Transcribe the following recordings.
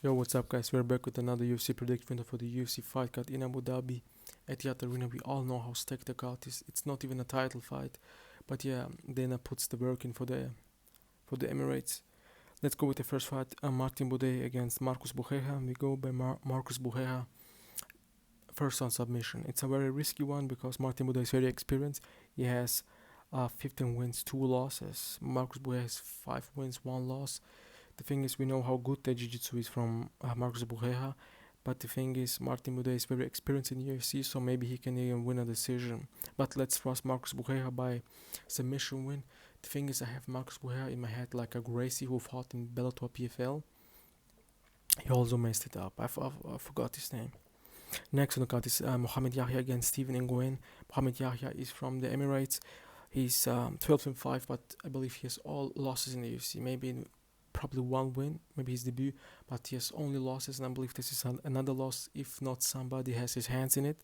Yo, what's up, guys? We're back with another UFC prediction for the UFC fight card in Abu Dhabi at Yahya Arena. We all know how stacked the card is. It's not even a title fight, but yeah, Dana puts the work in for the Emirates. Let's go with the first fight: Martin Buday against Marcus Buchecha. We go by Marcus Buchecha first on submission. It's a very risky one because Martin Buday is very experienced. He has 15 wins, 2 losses. Marcus Buchecha has 5 wins, 1 loss. The thing is, we know how good the jiu-jitsu is from Marcus Buchecha, but the thing is, Martin Buday is very experienced in UFC, so maybe he can even win a decision. But let's trust Marcus Buchecha by submission win. The thing is, I have Marcus Buchecha in my head like a Gracie who fought in Bellator PFL. He also messed it up. I forgot his name. Next on the card is Mohammad Yahya against Stephen Nguyen. Mohammad Yahya is from the Emirates. He's 12-5, but I believe he has all losses in the UFC. Probably 1 win, maybe his debut, but he has only losses, and I believe this is another loss if not somebody has his hands in it.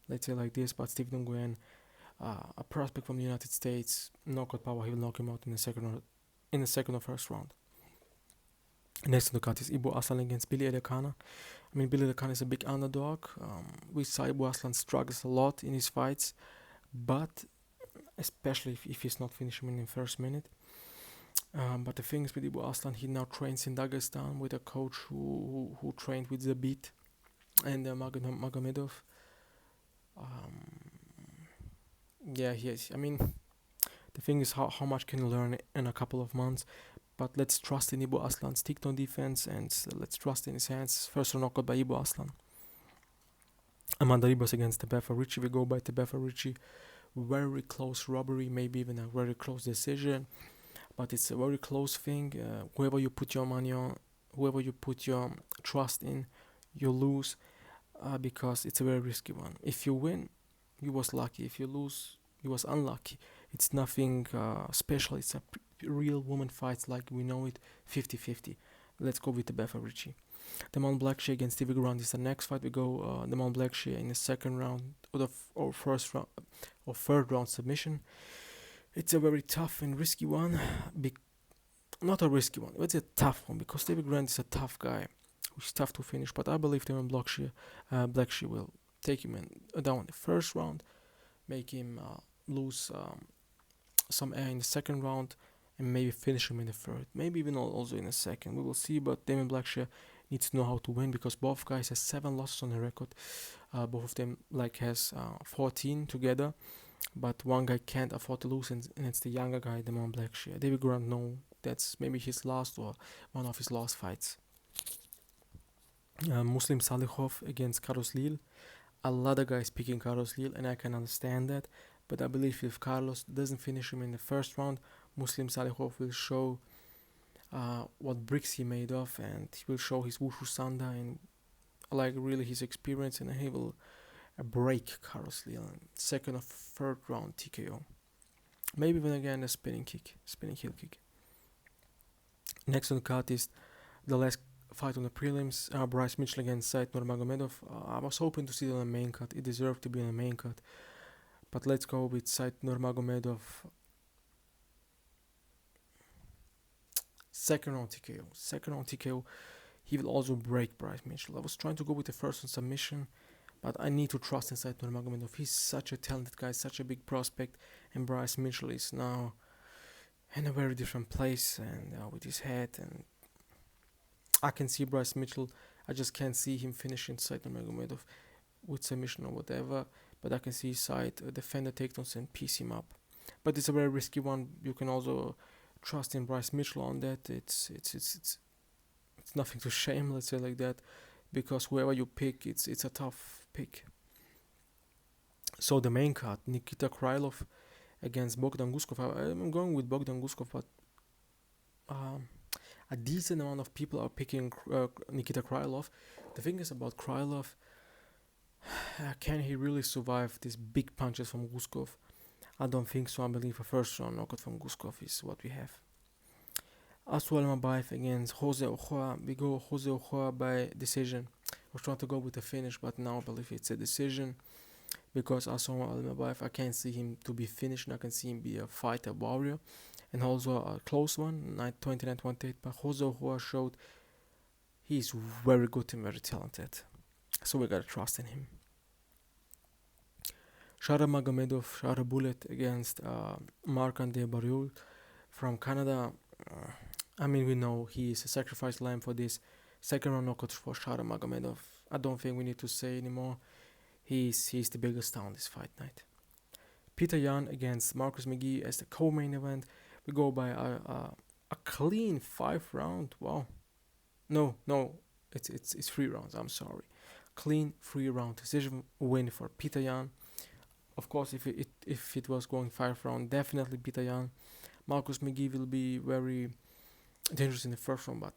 Let's say like this. But Stephen Nguyen, a prospect from the United States, knockout power, he will knock him out in the second or first round. Next on the card is Aslan against Billy Elekana. I mean, Billy Elekana is a big underdog. We saw Aslan struggles a lot in his fights, but especially if he's not finishing in the first minute. But the thing is with Aslan, he now trains in Dagestan with a coach who trained with Zabit and Magomedov. He is. I mean, the thing is how much can you learn in a couple of months. But let's trust in Aslan, stick on defense, and let's trust in his hands. First knockout by Aslan. Ribas against Tabatha Ricci. We go by Tabatha Ricci. Very close robbery, maybe even a very close decision. But it's a very close thing. Whoever you put your money on, whoever you put your trust in, you lose because it's a very risky one. If you win, you was lucky. If you lose, you was unlucky. It's nothing special. It's a real woman fights like we know it, 50-50. Let's go with the Tabatha Ricci. The Blackshear against Davey is the next fight. We go the Blackshear in the second round or first round or third round submission. It's a very tough and risky one. Not a risky one, it's a tough one because Davey is a tough guy who's tough to finish. But I believe Blackshear will take him down in the first round, make him lose some air in the second round, and maybe finish him in the third. Maybe even also in the second. We will see. But Blackshear needs to know how to win because both guys has 7 losses on the record. Both of them has 14 together. But one guy can't afford to lose, and it's the younger guy, the Blackshear. Davey Grant, no, that's maybe his last or one of his last fights. Muslim Salikhov against Carlos Leal. A lot of guys picking Carlos Leal, and I can understand that. But I believe if Carlos doesn't finish him in the first round, Muslim Salikhov will show what bricks he made of, and he will show his Wushu Sanda and really his experience, and he will break Carlos Leal in second or third round TKO. Maybe even again a spinning heel kick. Next on the card is the last fight on the prelims. Bryce Mitchell against Nurmagomedov. I was hoping to see it on the main card. It deserved to be on the main card. But let's go with Nurmagomedov. Second round TKO. He will also break Bryce Mitchell. I was trying to go with the first on submission, but I need to trust inside Nurmagomedov. He's such a talented guy, such a big prospect, and Bryce Mitchell is now in a very different place and with his head. And I can see Bryce Mitchell. I just can't see him finish inside Nurmagomedov with submission or whatever. But I can see his side defend the takedowns and piece him up. But it's a very risky one. You can also trust in Bryce Mitchell on that. It's nothing to shame. Let's say like that. Because whoever you pick, it's a tough pick. So the main card, Nikita Krylov against Bogdan Guskov. I'm going with Bogdan Guskov, but a decent amount of people are picking Nikita Krylov. The thing is about Krylov, can he really survive these big punches from Guskov? I don't think so. I believe a first round knockout from Guskov is what we have. Almabayev against Jose Ochoa. We go Jose Ochoa by decision. I was trying to go with a finish, but now I believe it's a decision because Almabayev, I can't see him to be finished. I can see him be a fighter, warrior, and also a close one, 29-28. But Jose Ochoa showed He's very good and very talented. So we gotta trust in him. Shara Magomedov, Shara Bullet against Marc-Andre from Canada. We know he is a sacrifice lamb for this second round knockout for Shara Magomedov. I don't think we need to say anymore. He's the biggest star on this fight night. Petr Yan against Marcus McGhee as the co-main event. We go by a clean 5-round. Wow. No, it's 3 rounds. I'm sorry. Clean 3-round decision win for Petr Yan. Of course, if it was going 5 round, definitely Petr Yan. Marcus McGhee will be very dangerous in the first round, but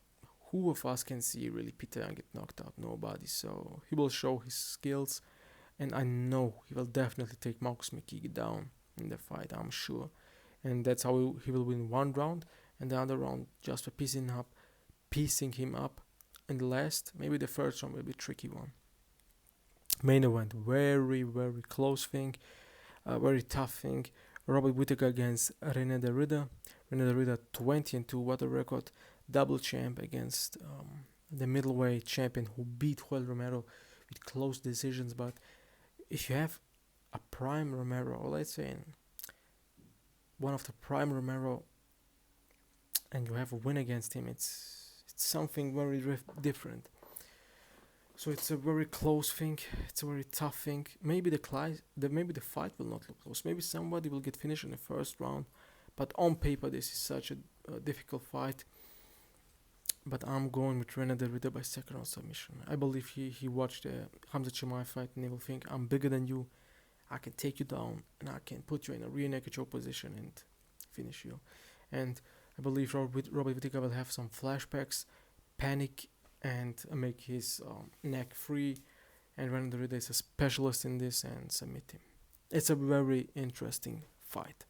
who of us can see really Petr Yan get knocked out? Nobody. So he will show his skills, and I know he will definitely take Marcus McGhee down in the fight. I'm sure, and that's how he will win 1 round, and the other round just by piecing him up. And the last, maybe the first round will be a tricky one. Main event, very very close thing, very tough thing. Robert Whittaker against Reinier. Reinier 20-2, what a record. Double champ against the middleweight champion who beat Joel Romero with close decisions. But if you have a prime Romero, or let's say one of the prime Romero, and you have a win against him, it's something very different. So it's a very close thing. It's a very tough thing. Maybe the fight will not look close. Maybe somebody will get finished in the first round. But on paper, this is such a difficult fight. But I'm going with Reinier by second round submission. I believe he watched the Khamzat Chimaev fight and he will think, I'm bigger than you. I can take you down and I can put you in a rear naked choke position and finish you. And I believe Robert Whittaker will have some flashbacks, panic, and make his neck free, and Reinier is a specialist in this, and submit him. It's a very interesting fight.